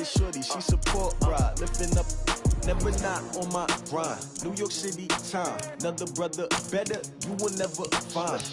the shorty, she support ride. Lifting up, never not on my grind. New York City time, another brother better, you will never find.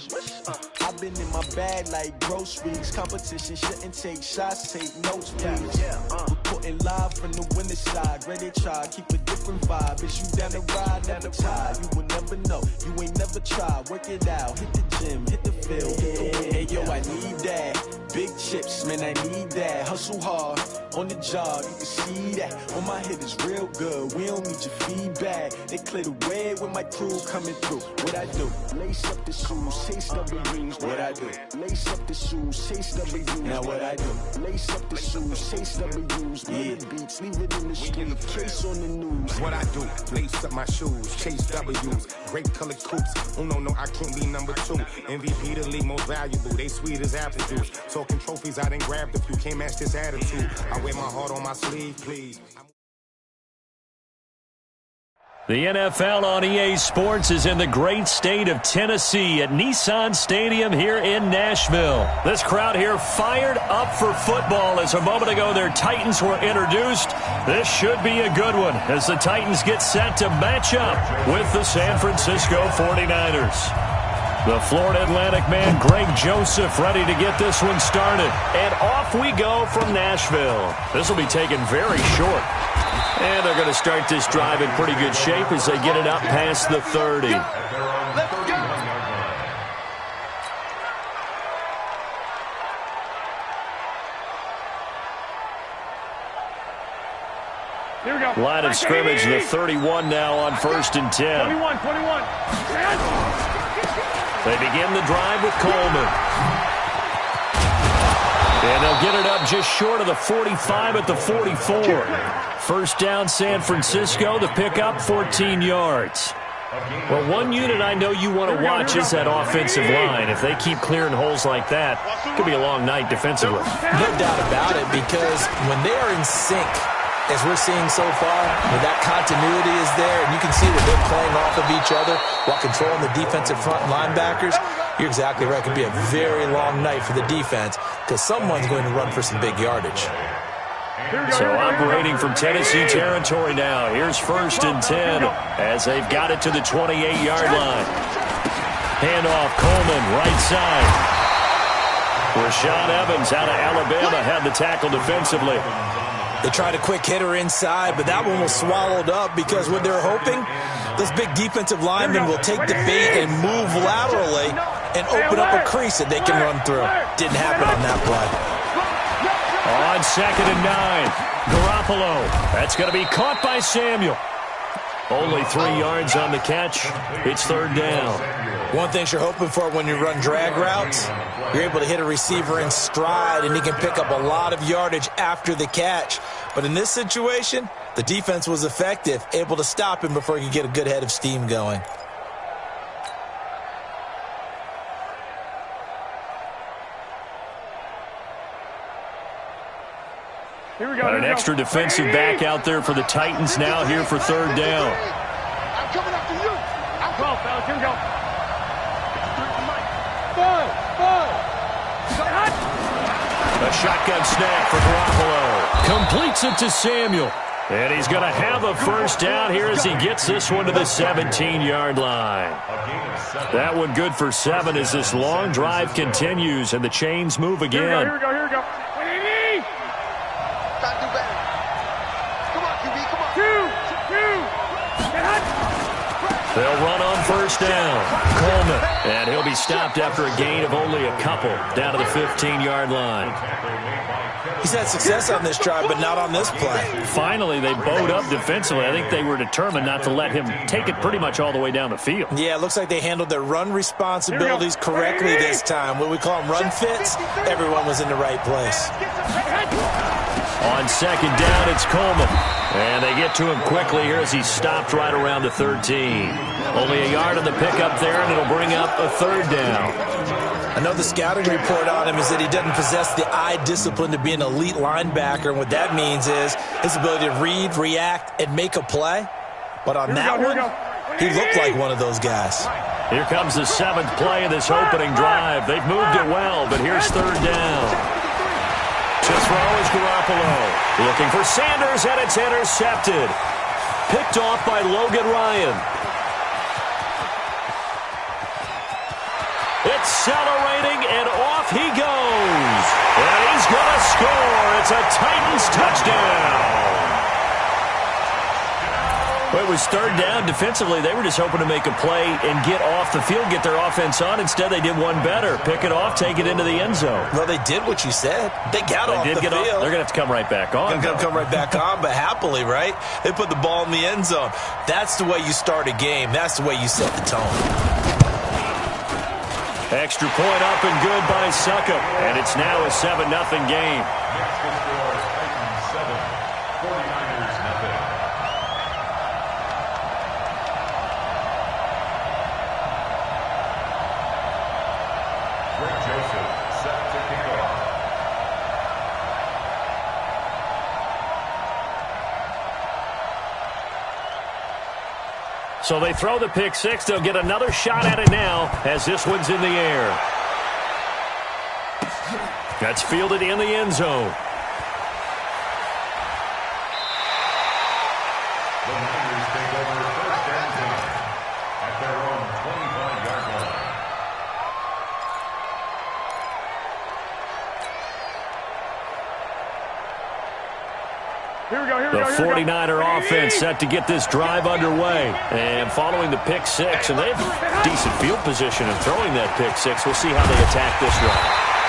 I've been in my bag like groceries. Competition shouldn't take shots, take notes, please. Reporting live from the winter side. Ready to try, keep a different vibe. Is you down the ride, never tired. You will never know, you ain't never tried. Work it out, hit the gym, hit the field, hit the wind. Hey yo, I need that. Big chips, man, I need that. Hustle hard, on the job, you can see that. On my head is real good, we don't need your feedback. They clear the way with my crew coming through. What I do? Lace up the shoes, chase W's. What I do? Lace up the shoes, chase W's. Now what I do? Lace up the shoes, chase W's. Yeah, beats, leave it in the street, case on the news. What I do? Lace up my shoes, chase W's. Great colored coops. Oh no, I can't be number 2. MVP the league most valuable. They sweet as apple juice. Talking trophies, I done grabbed a few. Can't match this attitude. I wear my heart on my sleeve, please. The NFL on EA Sports is in the great state of Tennessee at Nissan Stadium here in Nashville. This crowd here fired up for football as a moment ago their Titans were introduced. This should be a good one as the Titans get set to match up with the San Francisco 49ers. The Florida Atlantic man, Greg Joseph, ready to get this one started. And off we go from Nashville. This will be taken very short. And they're going to start this drive in pretty good shape as they get it up past the 30. Here we go. Line of scrimmage, the 31 now on 1st and 10. 21. They begin the drive with Coleman. And they'll get it up just short of the 45 at the 44. First down, San Francisco. The pickup, 14 yards. Well, one unit I know you want to watch is that offensive line. If they keep clearing holes like that, it could be a long night defensively. No doubt about it, because when they are in sync, as we're seeing so far, when that continuity is there, and you can see that they're playing off of each other while controlling the defensive front linebackers, you're exactly right. It could be a very long night for the defense because someone's going to run for some big yardage. So operating from Tennessee territory now. Here's 1st and 10 as they've got it to the 28-yard line. Handoff, Coleman, right side. Rashaan Evans out of Alabama had the tackle defensively. They tried a quick hitter inside, but that one was swallowed up because what they're hoping, those big defensive linemen will take the bait and move laterally and open up a crease that they can run through. Didn't happen on that play. On 2nd and 9, Garoppolo. That's going to be caught by Samuel. Only 3 yards on the catch. It's 3rd down. One thing you're hoping for when you run drag routes, you're able to hit a receiver in stride, and he can pick up a lot of yardage after the catch. But in this situation, the defense was effective, able to stop him before he could get a good head of steam going. Got an extra defensive back out there for the Titans now here for 3rd down. I'm coming after you. I'm 12, fellas. Here we go. A shotgun snap for Garoppolo. Completes it to Samuel. And he's going to have a 1st down here as he gets this one to the 17-yard line. That one good for 7 as this long drive continues and the chains move again. Here we go. They'll run on 1st down. Coleman. And he'll be stopped after a gain of only a couple down to the 15-yard line. He's had success on this drive, but not on this play. Finally, they bowed up defensively. I think they were determined not to let him take it pretty much all the way down the field. Yeah, it looks like they handled their run responsibilities correctly this time. What we call them run fits, everyone was in the right place. On 2nd down, it's Coleman. And they get to him quickly here as he's stopped right around the 13. Only a yard on the pickup there, and it'll bring up a 3rd down. I know the scouting report on him is that he doesn't possess the eye discipline to be an elite linebacker. And what that means is his ability to read, react, and make a play. But on that one, he looked like one of those guys. Here comes the 7th play of this opening drive. They've moved it well, but here's 3rd down. to throw is Garoppolo. Looking for Sanders, and it's intercepted. Picked off by Logan Ryan. Accelerating, and off he goes. And he's going to score. It's a Titans touchdown. Well, it was third down. Defensively, they were just hoping to make a play and get off the field, get their offense on. Instead, they did one better. Pick it off, take it into the end zone. Well, they did what you said. They got off the field. They're going to have to come right back on. Going to come right back on, but happily, right? They put the ball in the end zone. That's the way you start a game. That's the way you set the tone. Extra point up and good by Suckup. And it's now a 7-0 game. So they throw the pick six. They'll get another shot at it now as this one's in the air. That's fielded in the end zone. The Niners take over first and 10 at their own 25-yard line. The 49er offense set to get this drive underway. And following the pick six, and they have decent field position in throwing that pick six. We'll see how they attack this one.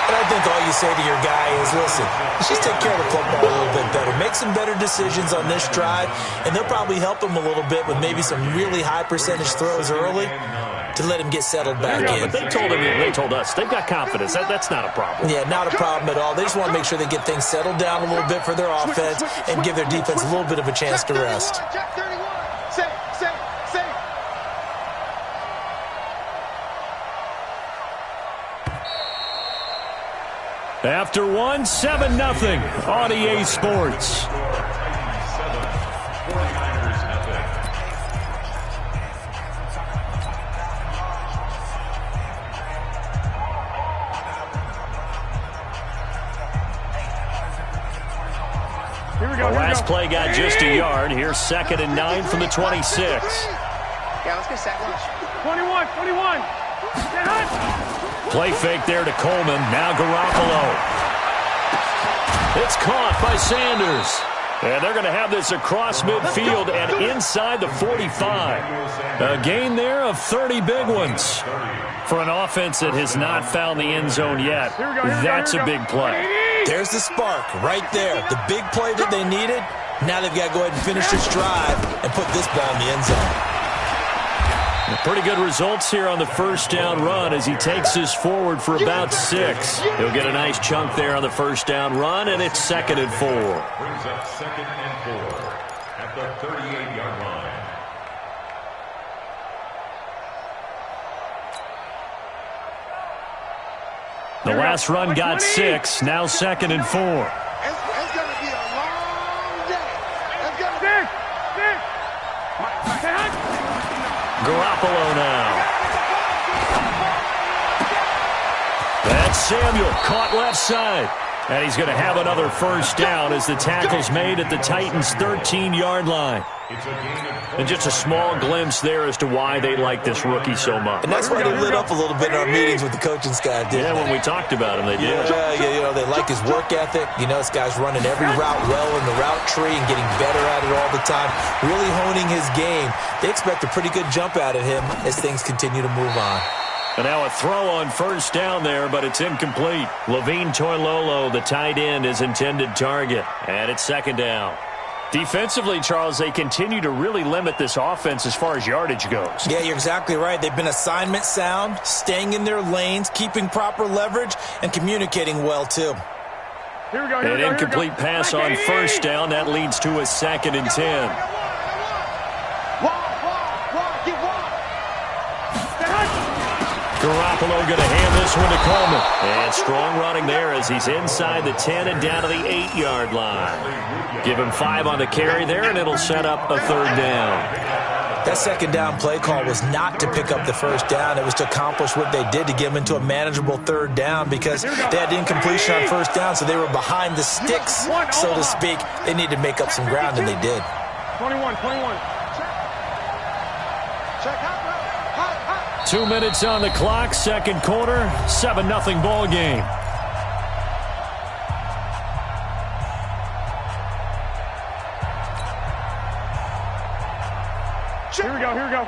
And I think all you say to your guy is, listen, let's just take care of the football a little bit better. Make some better decisions on this drive, and they'll probably help him a little bit with maybe some really high percentage throws early to let him get settled back in. But they told us they've got confidence. That's not a problem. Yeah, not a problem at all. They just want to make sure they get things settled down a little bit for their offense and give their defense a little bit of a chance to rest. After one, 7-0 on EA Sports. The last play got just a yard. Here's 2nd and 9 from the 26. Yeah, let's get second. 21. Play fake there to Coleman. Now Garoppolo. It's caught by Sanders. And they're going to have this across midfield and inside the 45. A gain there of 30 big ones. For an offense that has not found the end zone yet, that's a big play. There's the spark right there. The big play that they needed. Now they've got to go ahead and finish this drive and put this ball in the end zone. Pretty good results here on the first down run as he takes this forward for about 6. He'll get a nice chunk there on the first down run, and it's 2nd and 4. Brings up 2nd and 4 at the 38-yard line. The last run got 6, now 2nd and 4. It's going to be a long day. It's going to be... Garoppolo now. That's Samuel, caught left side. And he's going to have another first down as the tackle's made at the Titans' 13-yard line. And just a small glimpse there as to why they like this rookie so much. And that's why they lit up a little bit in our meetings with the coaching staff. Yeah, when we talked about him, they did. Yeah, they like his work ethic. You know, this guy's running every route well in the route tree and getting better at it all the time, really honing his game. They expect a pretty good jump out of him as things continue to move on. And now a throw on first down there, but it's incomplete. Levine Toilolo, the tight end, is intended target. And it's 2nd down. Defensively, Charles, they continue to really limit this offense as far as yardage goes. Yeah, you're exactly right. They've been assignment sound, staying in their lanes, keeping proper leverage, and communicating well, too. An incomplete pass on first down. That leads to a 2nd and 10. Garoppolo going to hand this one to Coleman. And strong running there as he's inside the 10 and down to the 8-yard line. Give him 5 on the carry there, and it'll set up a 3rd down. That second down play call was not to pick up the first down. It was to accomplish what they did, to get them into a manageable third down, because they had incompletion on first down, so they were behind the sticks, so to speak. They needed to make up some ground, and they did. 21. 2 minutes on the clock, second quarter, 7-0 ball game. Here we go.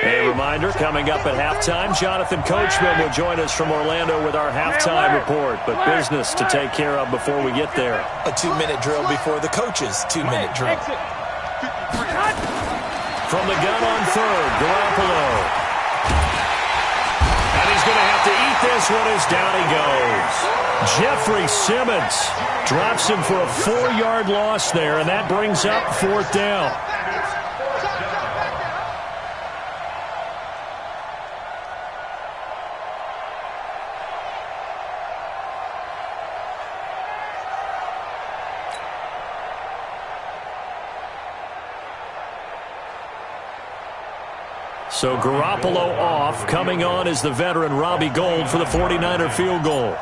A reminder, coming up at halftime, Jonathan Coachman will join us from Orlando with our halftime report, but business to take care of before we get there. A 2-minute drill before the coach's 2-minute drill. From the gun on third, Garoppolo. And he's going to have to eat this one as down he goes. Jeffrey Simmons drops him for a 4-yard loss there, and that brings up fourth down. So Garoppolo off. Coming on is the veteran Robbie Gould for the 49er field goal.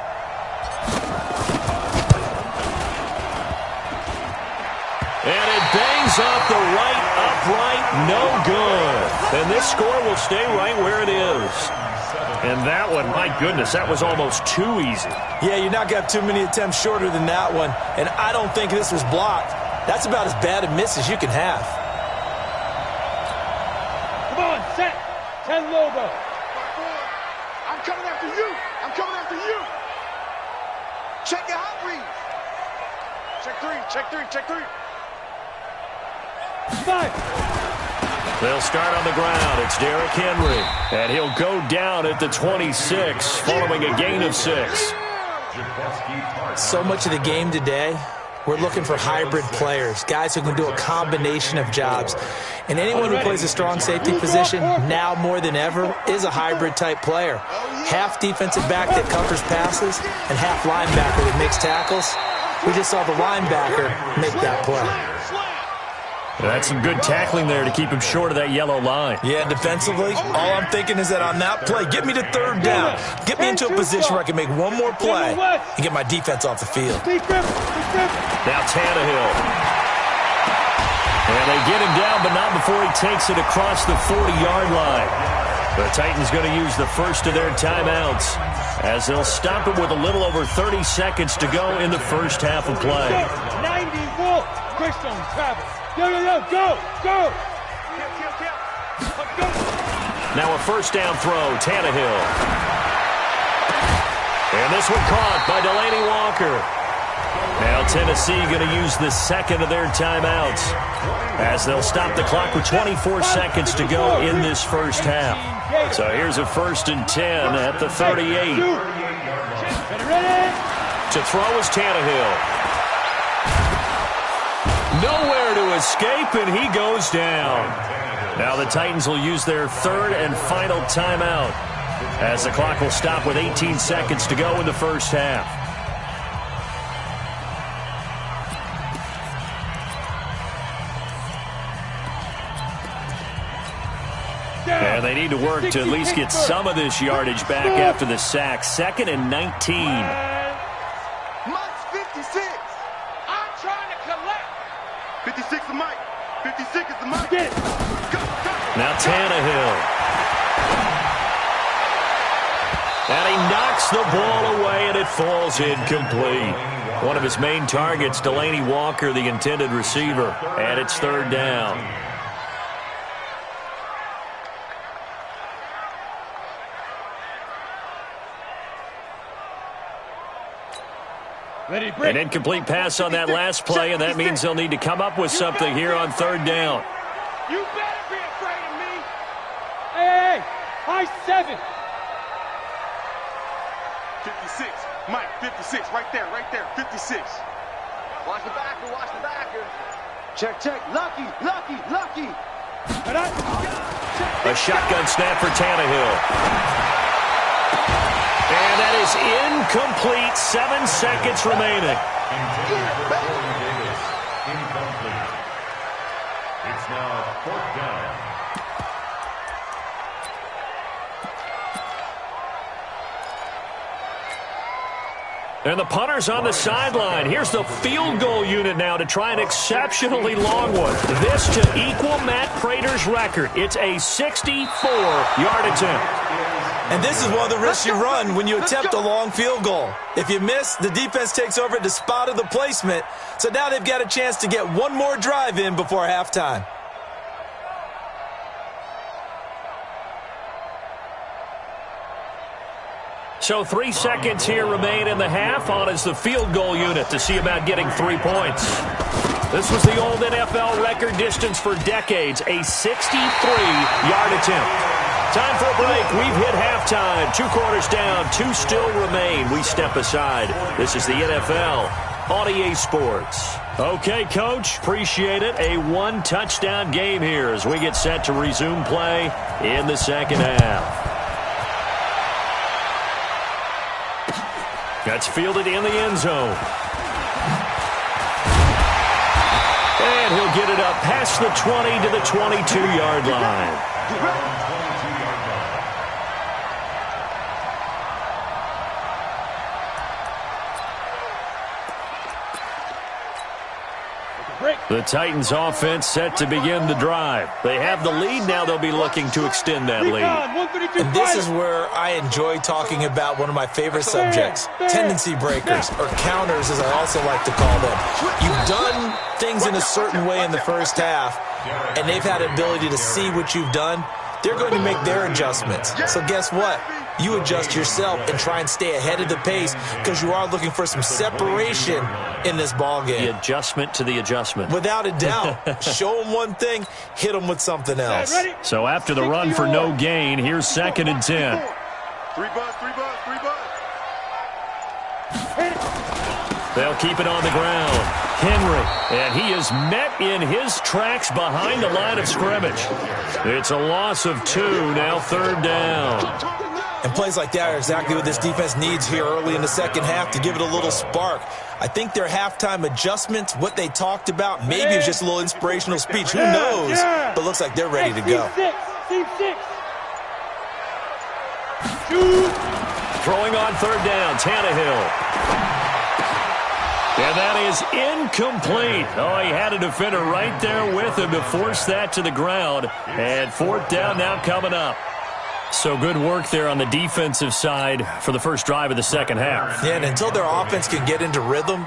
And it bangs off the right upright. No good. And this score will stay right where it is. And that one, my goodness, that was almost too easy. Yeah, you're not going to have too many attempts shorter than that one. And I don't think this was blocked. That's about as bad a miss as you can have. Set. 10 Lobo. I'm coming after you. Check your hot read. Check three. 5. They'll start on the ground. It's Derrick Henry. And he'll go down at the 26 following a gain of 6. So much of the game today, we're looking for hybrid players, guys who can do a combination of jobs. And anyone who plays a strong safety position, now more than ever, is a hybrid-type player. Half defensive back that covers passes and half linebacker that makes tackles. We just saw the linebacker make that play. That's some good tackling there to keep him short of that yellow line. Yeah, defensively, all I'm thinking is that on that play, get me to third down. Get me into a position where I can make one more play and get my defense off the field. Now Tannehill. And they get him down, but not before he takes it across the 40-yard line. The Titans going to use the first of their timeouts as they'll stop it with a little over 30 seconds to go in the first half of play. 90 Christian Travis. Go. Now a first down throw, Tannehill. And this one caught by Delaney Walker. Now Tennessee going to use the second of their timeouts as they'll stop the clock with 24 seconds to go in this first half. So here's a 1st and 10 at the 38. To throw is Tannehill. Nowhere to escape, and he goes down. Now the Titans will use their third and final timeout as the clock will stop with 18 seconds to go in the first half. And they need to work to at least get some of this yardage back after the sack. 2nd and 19. Mike's 56. I'm trying to collect. 56 is Mike. 56 is the Mike. Go. Now Tannehill. And he knocks the ball away, and it falls incomplete. One of his main targets, Delaney Walker, the intended receiver. And it's third down. An incomplete pass on that last play, and that means they'll need to come up with something here on third down. You better be afraid of me. Hey, high 7. 56. Mike, 56. Right there. 56. Watch the backer. Check. Lucky. A shotgun snap for Tannehill. And that is incomplete. 7 seconds remaining. Incomplete. It's now 4th down. And the punter's on the sideline. Here's the field goal unit now to try an exceptionally long one. This to equal Matt Prater's record. It's a 64-yard attempt. And this is one of the risks you run when you attempt a long field goal. If you miss, the defense takes over at the spot of the placement. So now they've got a chance to get one more drive in before halftime. So 3 seconds here remain in the half. On is the field goal unit to see about getting 3 points. This was the old NFL record distance for decades, a 63-yard attempt. Time for a break. We've hit halftime. 2 quarters down, 2 still remain. We step aside. This is the NFL on EA Sports. Okay, Coach, appreciate it. A 1-touchdown game here as we get set to resume play in the second half. That's fielded in the end zone. And he'll get it up past the 20 to the 22-yard line. The Titans offense set to begin the drive. They have the lead now. They'll be looking to extend that lead. And this is where I enjoy talking about one of my favorite subjects, tendency breakers, or counters as I also like to call them. You've done things in a certain way in the first half, and they've had an ability to see what you've done. They're going to make their adjustments. So guess what? You adjust yourself and try and stay ahead of the pace because you are looking for some separation in this ball game. The adjustment to the adjustment. Without a doubt. Show them one thing, hit them with something else. So after the run for no gain, here's 2nd and 10. 3 bucks, 3 bucks, 3 bucks. They'll keep it on the ground. Henry, and he is met in his tracks behind the line of scrimmage. It's a loss of 2, now 3rd down. And plays like that are exactly what this defense needs here early in the second half to give it a little spark. I think their halftime adjustments, what they talked about, maybe it was just a little inspirational speech. Who knows? But looks like they're ready to go. Throwing on 3rd down, Tannehill. And that is incomplete. Oh, he had a defender right there with him to force that to the ground. And 4th down now coming up. So good work there on the defensive side for the first drive of the second half. Yeah, and until their offense can get into rhythm,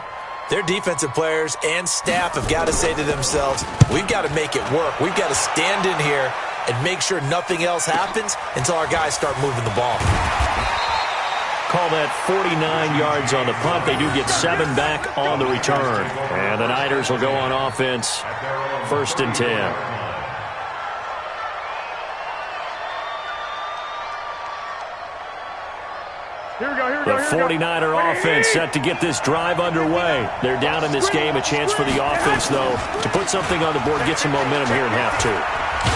their defensive players and staff have got to say to themselves, we've got to make it work. We've got to stand in here and make sure nothing else happens until our guys start moving the ball. Call that 49 yards on the punt. They do get 7 back on the return. And the Niners will go on offense, 1st and 10. The 49er offense set to get this drive underway. They're down in this game. A chance for the offense, though, to put something on the board, get some momentum here in half 2.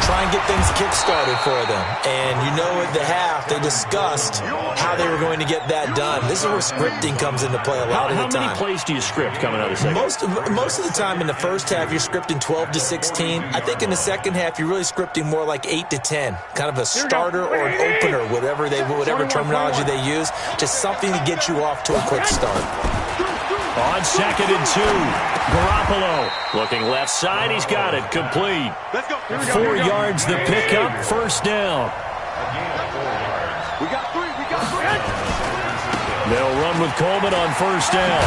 Try and get things kick-started for them. And you know at the half, they discussed how they were going to get that done. This is where scripting comes into play a lot of the time. How many plays do you script coming out of the second? Most of the time in the first half, you're scripting 12 to 16. I think in the second half, you're really scripting more like 8 to 10. Kind of a starter or an opener, whatever terminology they use. Just something to get you off to a quick start. On 2nd and 2, Garoppolo looking left side. He's got it. Complete. 4 yards the pickup. 1st down. We got 3. We got 3. They'll run with Coleman on 1st down.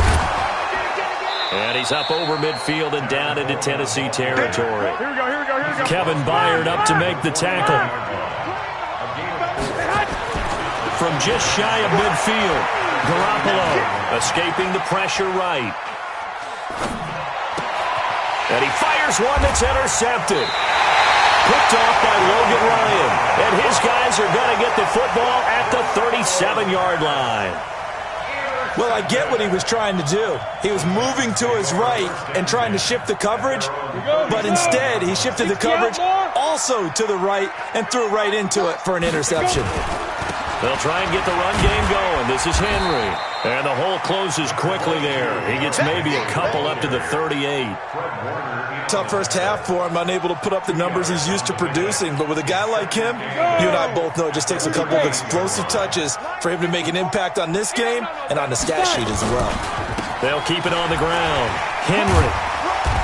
And he's up over midfield and down into Tennessee territory. Here we go. Kevin Byard up to make the tackle. From just shy of midfield. Garoppolo escaping the pressure right. And he fires one that's intercepted. Picked off by Logan Ryan. And his guys are going to get the football at the 37-yard line. Well, I get what he was trying to do. He was moving to his right and trying to shift the coverage, but instead he shifted the coverage also to the right and threw right into it for an interception. They'll try and get the run game going. This is Henry. And the hole closes quickly there. He gets maybe a couple up to the 38. Tough first half for him, unable to put up the numbers he's used to producing. But with a guy like him, you and I both know it just takes a couple of explosive touches for him to make an impact on this game and on the stat sheet as well. They'll keep it on the ground. Henry.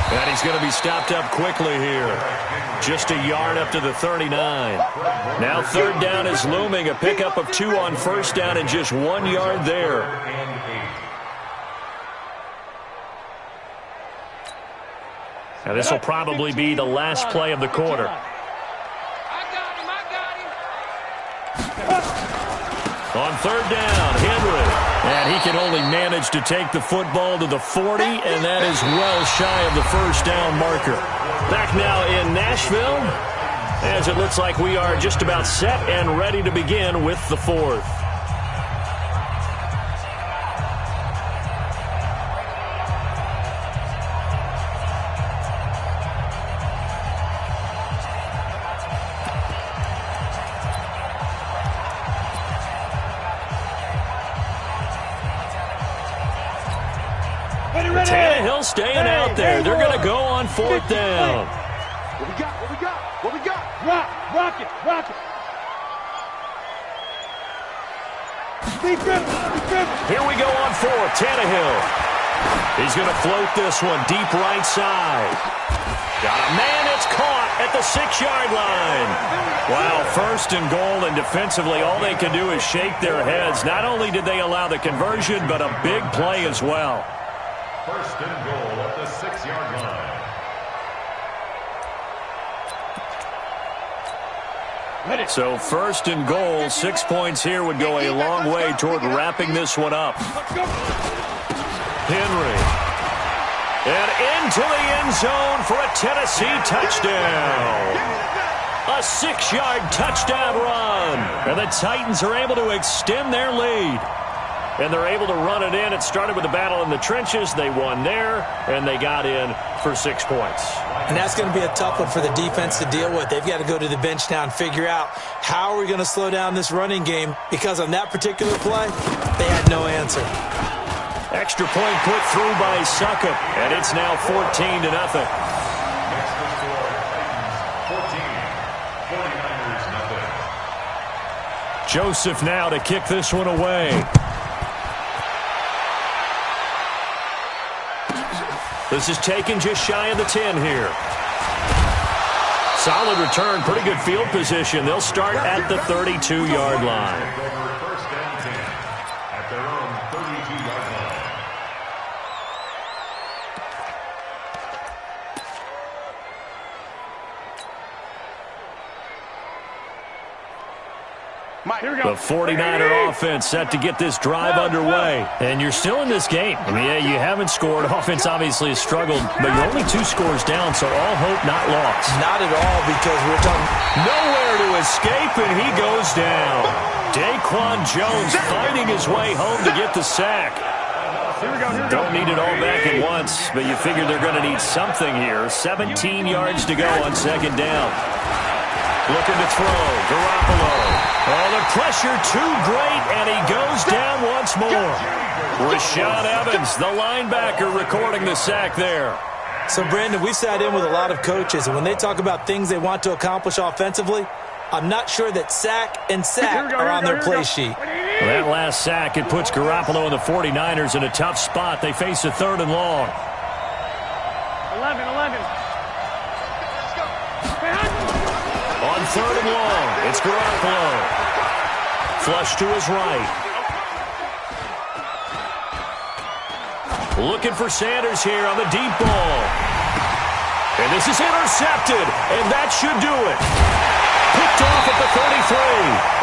And he's going to be stopped up quickly here. Just a yard up to the 39. Now third down is looming. A pickup of 2 on first down and just 1 yard there. Now this will probably be the last play of the quarter. On third down, Henry. And he can only manage to take the football to the 40, and that is well shy of the first down marker. Back now in Nashville, as it looks like we are just about set and ready to begin with the fourth. Tannehill staying out there. They're going to go on fourth down. What we got? What we got? What we got? Rock it. Here we go on fourth. Tannehill. He's going to float this one deep right side. Got a man. It's caught at the 6-yard line. Wow, first and goal, and defensively all they can do is shake their heads. Not only did they allow the conversion, but a big play as well. First and goal at the 6-yard line. So first and goal, 6 points here would go a long way toward wrapping this one up. Henry. And into the end zone for a Tennessee touchdown. A 6-yard touchdown run. And the Titans are able to extend their lead. And they're able to run it in. It started with a battle in the trenches. They won there, and they got in for 6 points. And that's going to be a tough one for the defense to deal with. They've got to go to the bench now and figure out how are we going to slow down this running game, because on that particular play, they had no answer. Extra point put through by Succop, and it's now 14-0. Next to score, Titans 14, 49ers nothing. Joseph now to kick this one away. This is taken just shy of the 10 here. Solid return, pretty good field position. They'll start at the 32-yard line. First and 10 at their own 32-yard line. The 49er offense set to get this drive underway. And you're still in this game. I mean, yeah, you haven't scored. Offense obviously has struggled, but you're only 2 scores down, so all hope not lost. Not at all, because we're talking nowhere to escape, and he goes down. Daquan Jones fighting his way home to get the sack. Don't need it all back at once, but you figure they're going to need something here. 17 yards to go on second down. Looking to throw. Garoppolo. Oh, the pressure too great, and he goes down once more. Rashaan Evans, the linebacker, recording the sack there. So, Brandon, we've sat in with a lot of coaches, and when they talk about things they want to accomplish offensively, I'm not sure that sack and sack are on their play sheet. Well, that last sack, it puts Garoppolo and the 49ers in a tough spot. They face a 3rd and long. 11. On 3rd and long, it's Garoppolo. Flush to his right. Looking for Sanders here on the deep ball. And this is intercepted, and that should do it. Picked off at the 33,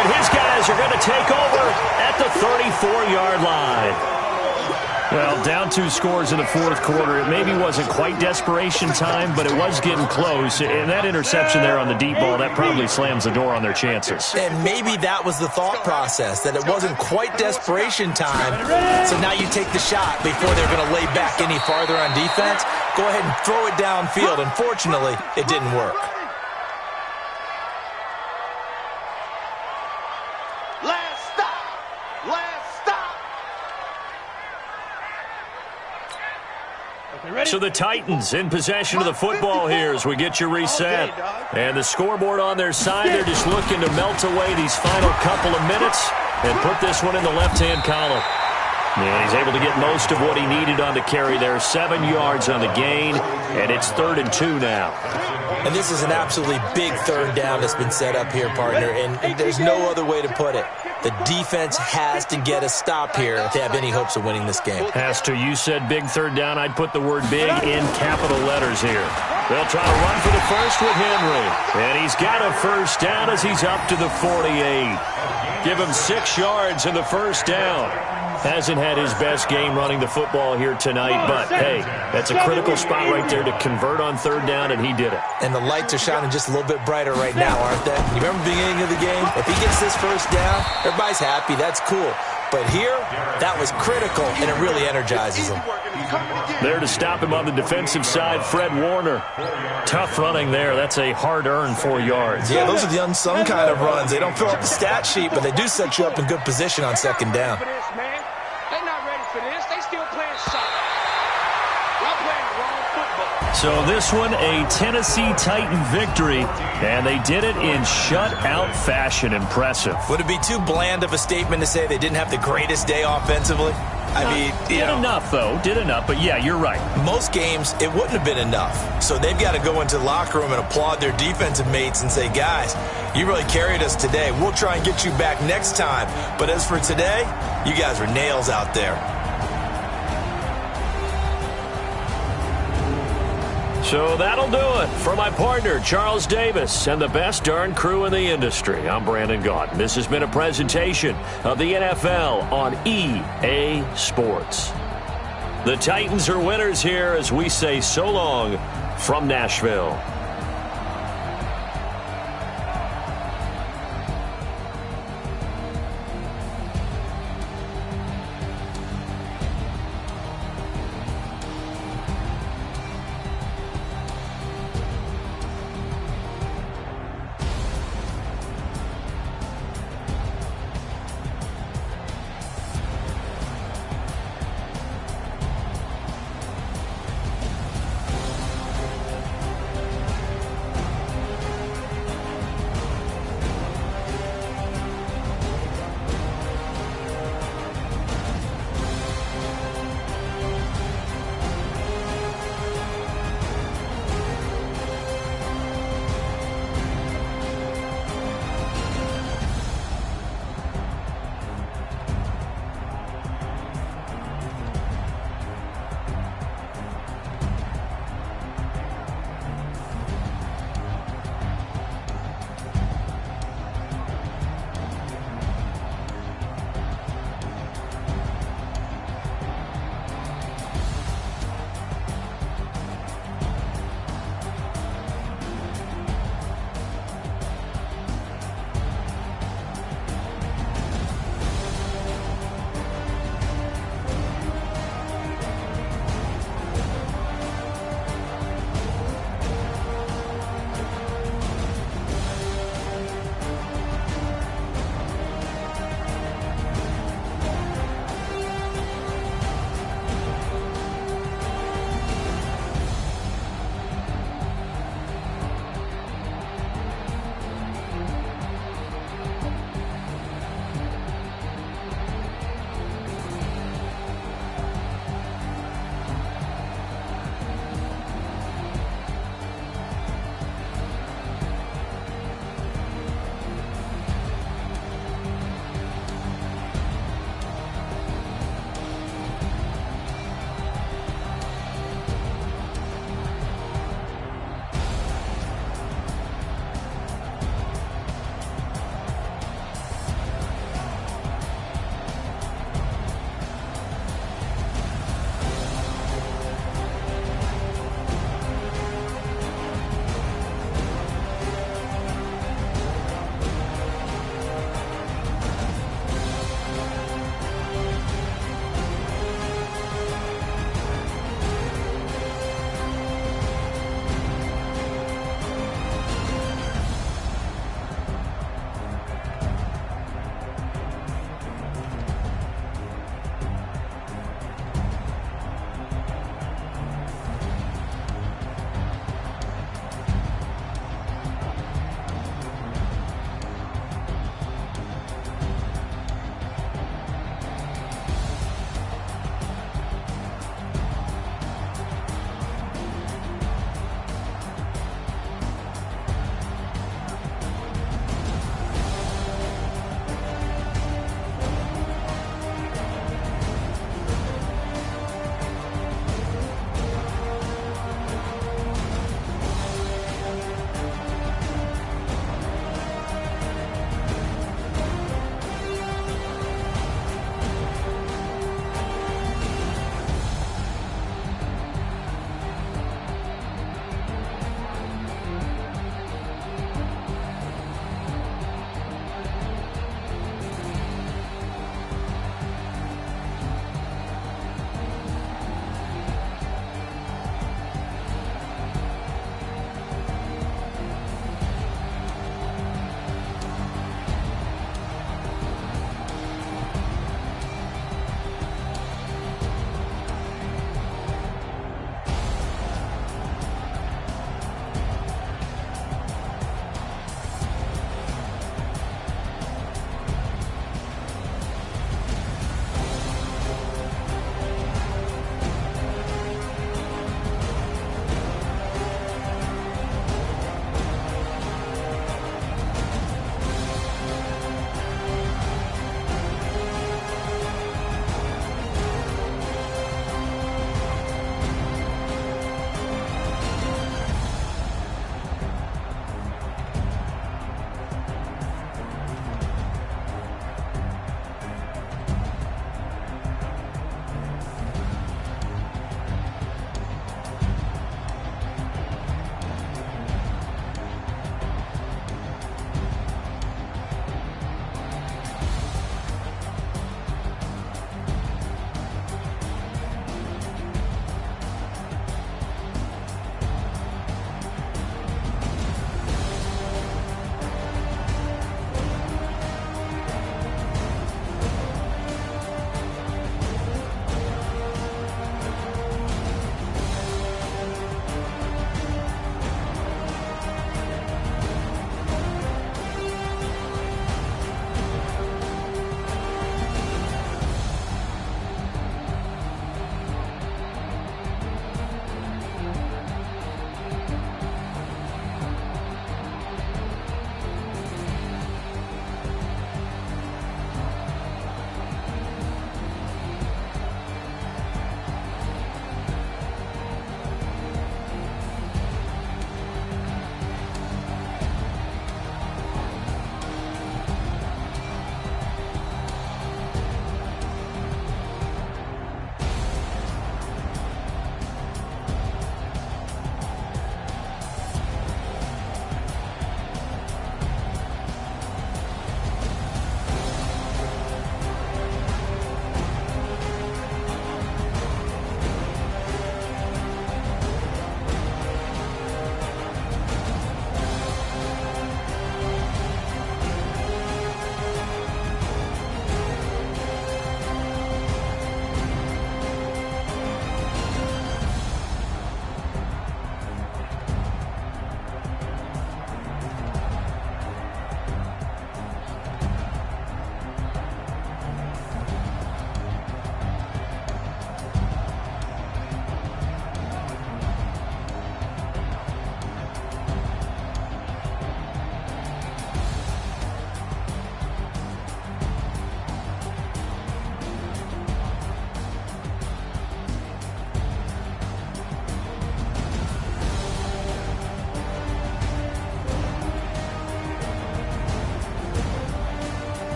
and his guys are going to take over at the 34-yard line. Well, down 2 scores in the 4th quarter. It maybe wasn't quite desperation time, but it was getting close. And that interception there on the deep ball, that probably slams the door on their chances. And maybe that was the thought process, that it wasn't quite desperation time. So now you take the shot before they're going to lay back any farther on defense. Go ahead and throw it downfield. Unfortunately, it didn't work. Last So the Titans in possession of the football here as we get you reset. And the scoreboard on their side, they're just looking to melt away these final couple of minutes and put this one in the left-hand column. And he's able to get most of what he needed on the carry there. 7 yards on the gain, and it's 3rd and 2 now. And this is an absolutely big third down that's been set up here, partner, and there's no other way to put it. The defense has to get a stop here if they have any hopes of winning this game. Has to. You said big third down. I'd put the word big in capital letters here. They'll try to run for the first with Henry. And he's got a first down as he's up to the 48. Give him 6 yards in the first down. Hasn't had his best game running the football here tonight, but, hey, that's a critical spot right there to convert on third down, and he did it. And the lights are shining just a little bit brighter right now, aren't they? You remember the beginning of the game? If he gets this first down, everybody's happy. That's cool. But here, that was critical, and it really energizes him. There to stop him on the defensive side, Fred Warner. Tough running there. That's a hard-earned 4 yards. Yeah, those are the unsung kind of runs. They don't fill up the stat sheet, but they do set you up in good position on second down. So this one, a Tennessee Titan victory, and they did it in shutout fashion. Impressive. Would it be too bland of a statement to say they didn't have the greatest day offensively? I mean, did enough, though. Did enough, but yeah, you're right. Most games, it wouldn't have been enough. So they've got to go into the locker room and applaud their defensive mates and say, guys, you really carried us today. We'll try and get you back next time. But as for today, you guys were nails out there. So that'll do it for my partner, Charles Davis, and the best darn crew in the industry. I'm Brandon Gaudin. This has been a presentation of the NFL on EA Sports. The Titans are winners here as we say so long from Nashville.